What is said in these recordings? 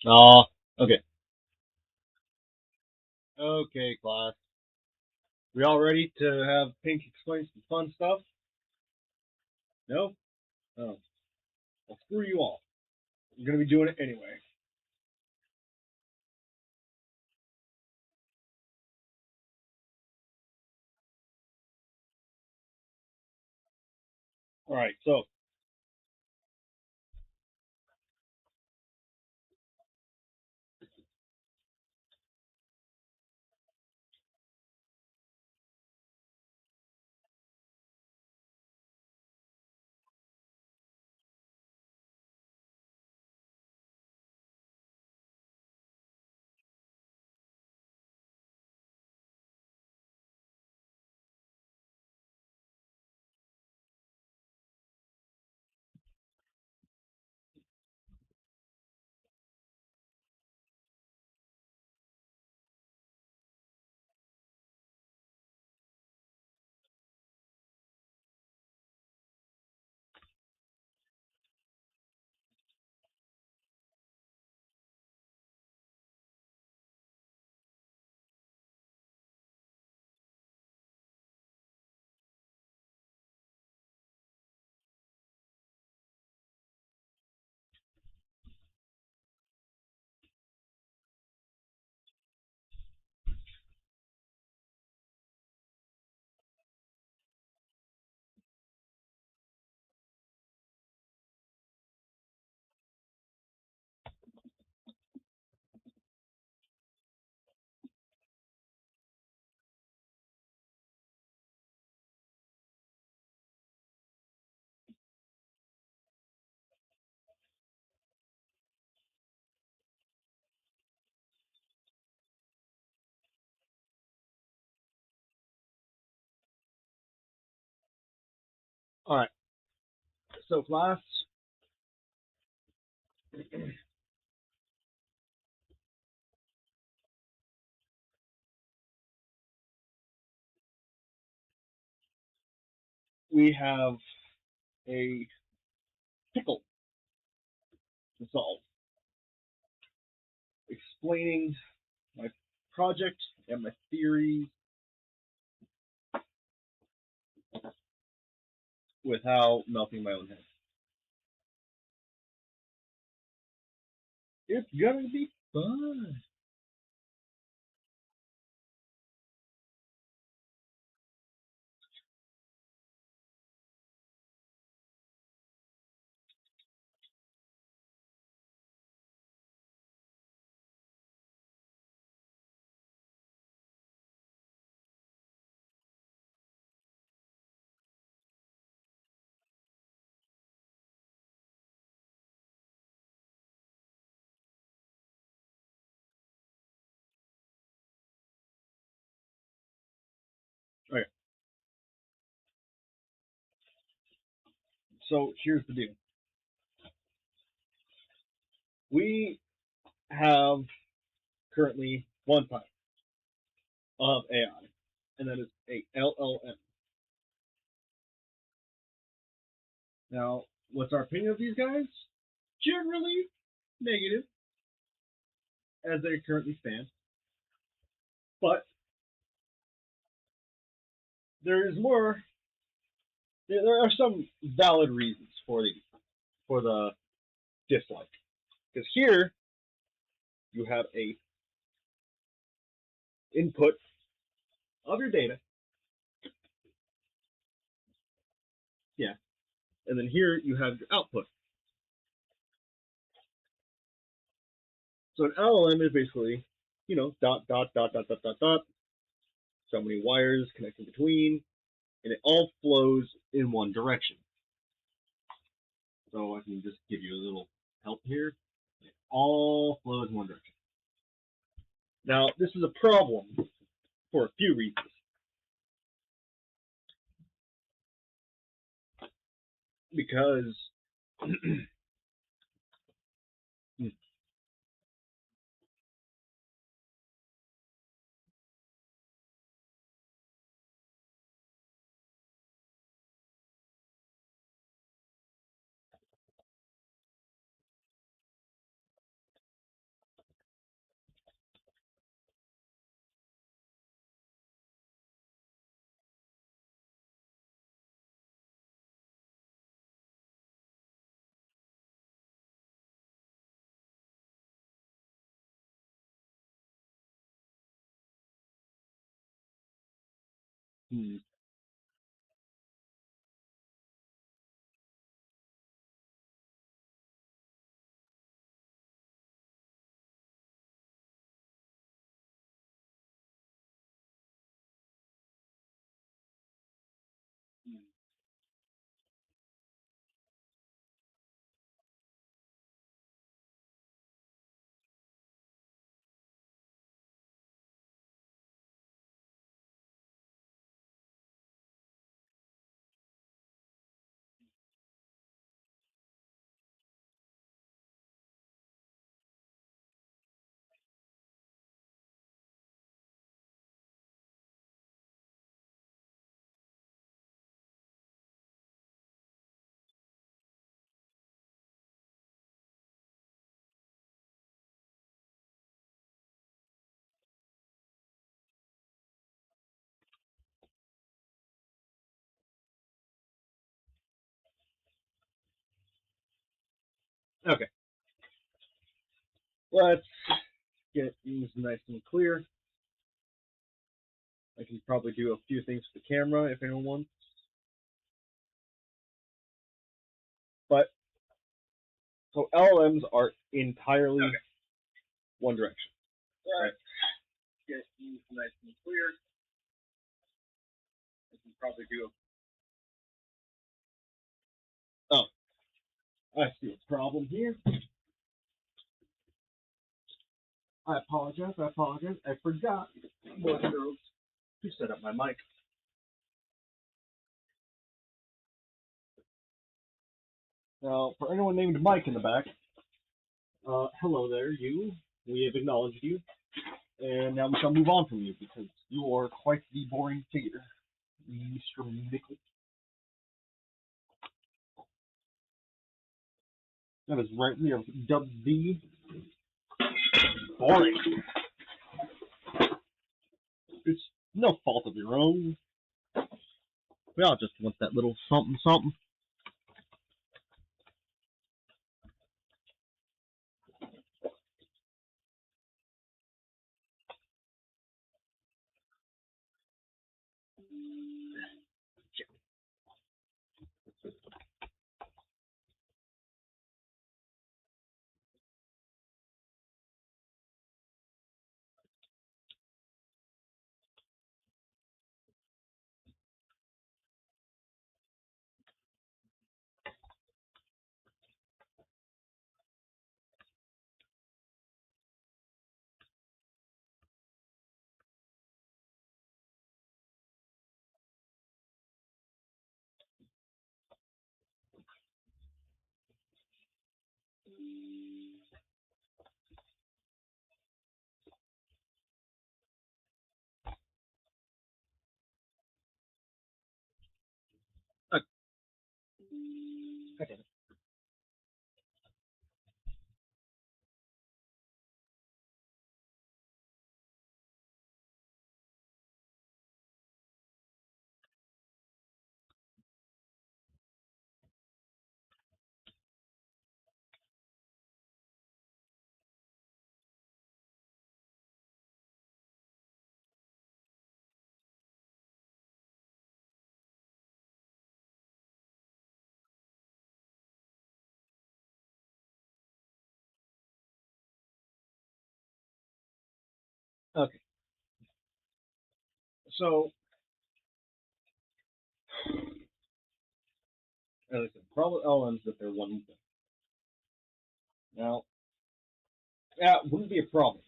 Uh, okay. Okay, class. We all ready to have Pink explain some fun stuff? No? Oh. Well, screw you all. We're going to be doing it anyway. Alright, so, alright. So, class, we have a pickle to solve. Explaining my project and my theories without melting my own head. It's gonna be fun. Okay, so here's the deal. We have currently one type of AI, and that is a LLM. Now, what's our opinion of these guys? Generally negative, as they currently stand, but there is more. There are some valid reasons for the dislike. Because here you have a input of your data, yeah, and then here you have your output. So an LLM is basically, dot dot dot dot dot dot dot, so many wires connecting between, and it all flows in one direction. So I can just give you a little help here. It all flows in one direction. Now, this is a problem for a few reasons. Because Hmm. Okay, let's get these nice and clear. I can probably do a few things with the camera if anyone wants, but so LLMs are entirely one direction. Right. Get these nice and clear. I can probably do a. Oh, I see a problem here. I apologize. I forgot, boys and girls, to set up my mic. Now, for anyone named Mike in the back, hello there, you. We have acknowledged you, and now we shall move on from you because you are quite the boring figure, Mr. Mickle. That is right. We have dubbed the boring. It's no fault of your own. We all just want that little something something. Okay. Okay. So, as I said, problem with LLMs that they're one thing. Now, that wouldn't be a problem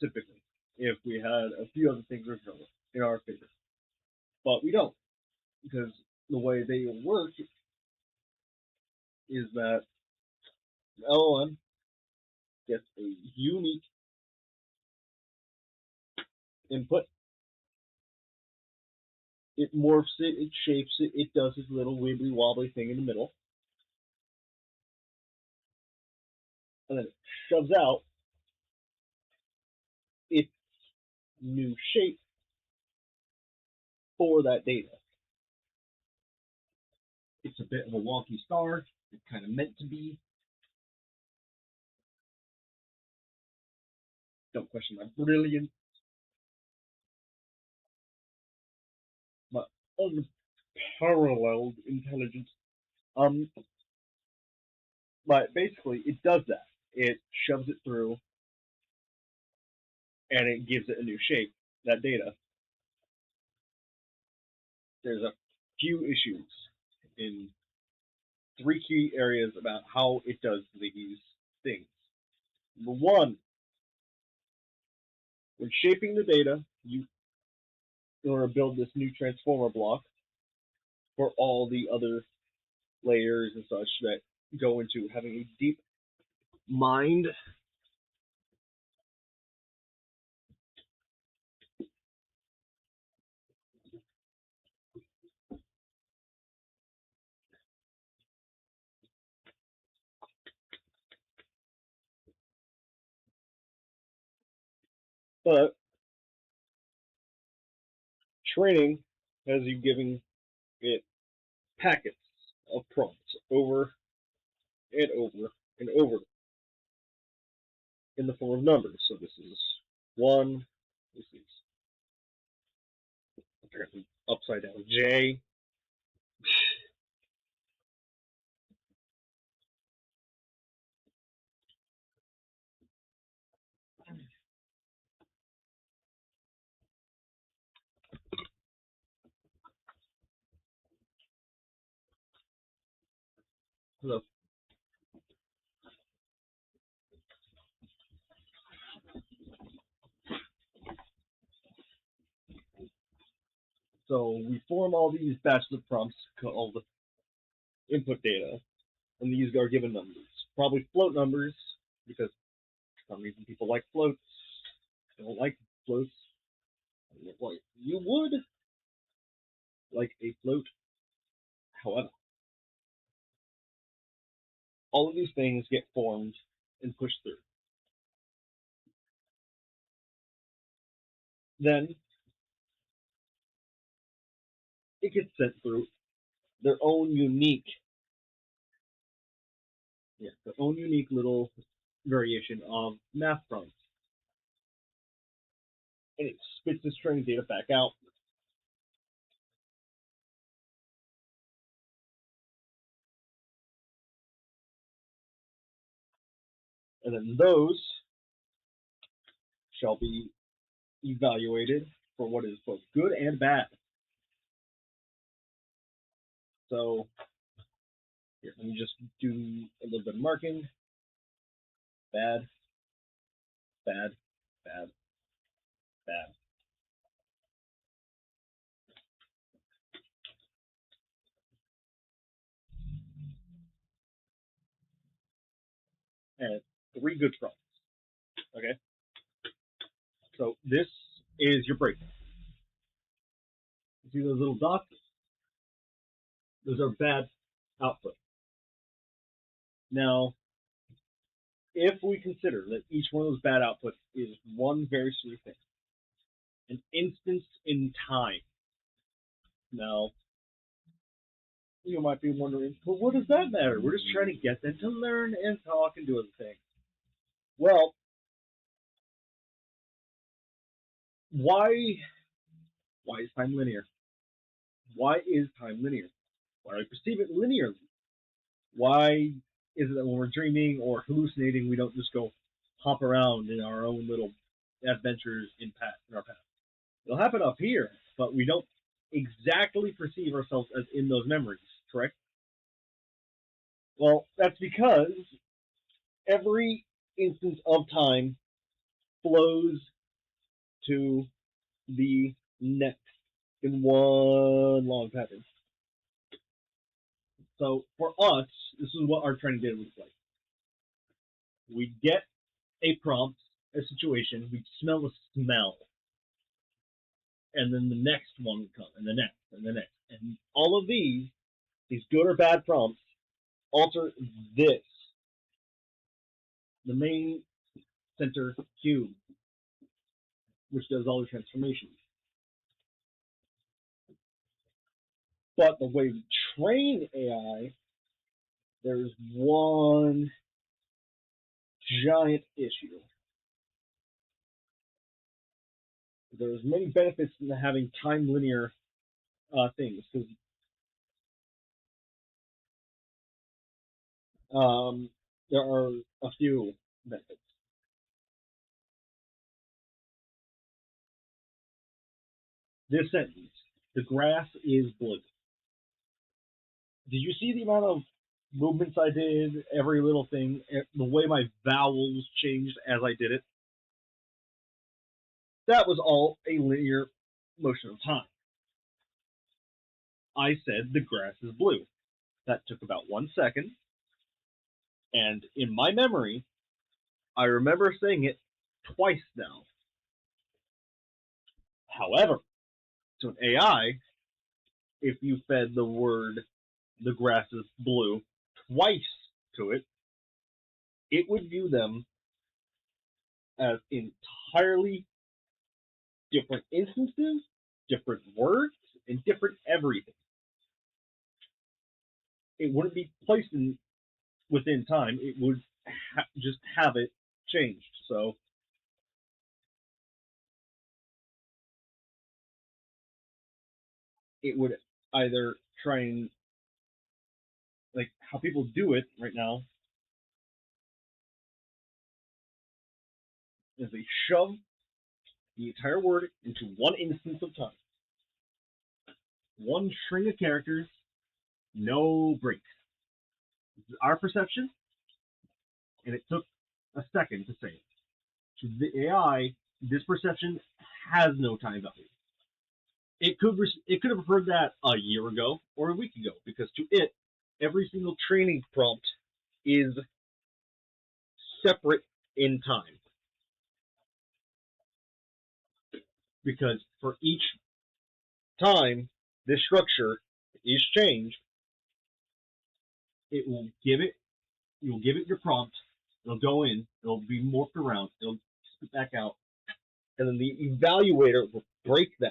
typically if we had a few other things in our favor, but we don't because the way they work is that LLM gets a unique input. It morphs it, it shapes it, it does its little wibbly wobbly thing in the middle, and then it shoves out its new shape for that data. It's a bit of a wonky star. It's kind of meant to be. Don't question my brilliance. unparalleled intelligence. Um, but basically, it does that. It shoves it through, and it gives it a new shape. That data. There's a few issues in three key areas about how it does these things. Number one, when shaping the data, you want to build this new transformer block for all the other layers and such that go into having a deep mind. But training has you giving it packets of prompts over and over and over in the form of numbers. So this is one, this is apparently upside down J. So we form all these batches of prompts called input data, and these are given numbers. Probably float numbers, because for some reason people like floats. Don't like floats. Well, you would like a float. However, all of these things get formed and pushed through. Then it gets sent through their own unique, their own unique little variation of math prompts. And it spits this training data back out. And then those shall be evaluated for what is both good and bad. So here, let me just do a little bit of marking. Bad, bad, bad, bad. And three good prompts. Okay? So this is your breakdown. You see those little dots? Those are bad output. Now, if we consider that each one of those bad outputs is one very specific thing, an instance in time. Now, you might be wondering, well, what does that matter? We're just trying to get them to learn and talk and do other things. Well, why is time linear? Why is time linear? Why do we perceive it linearly? Why is it that when we're dreaming or hallucinating, we don't just go hop around in our own little adventures in our past? It'll happen up here, but we don't exactly perceive ourselves as in those memories, correct? Well, that's because every instance of time flows to the next in one long pattern. So for us, this is what our training data looks like. We get a prompt, a situation, we smell a smell, and then the next one would come, and the next, and the next. And all of these good or bad prompts, alter this, the main center cube, which does all the transformations. But the way we train AI, there's one giant issue. There's many benefits in having time linear things because there are a few methods. This sentence: the grass is blue. Did you see the amount of movements I did? Every little thing, the way my vowels changed as I did it. That was all a linear motion of time. I said the grass is blue. That took about 1 second, and in my memory, I remember saying it twice now. However, to an AI, if you fed the word the grass is blue twice to it, it would view them as entirely different instances, different words, and different everything. It wouldn't be placed in within time. It would just have it changed. So it would either try and like how people do it right now is they shove the entire word into one instance of time, one string of characters, no breaks. This is our perception, and it took a second to say it. To the AI, this perception has no time value. It could have heard that a year ago or a week ago because to it, every single training prompt is separate in time. Because for each time this structure is changed, it will give it you'll give it your prompt, it'll go in, it'll be morphed around, it'll spit back out, and then the evaluator will break that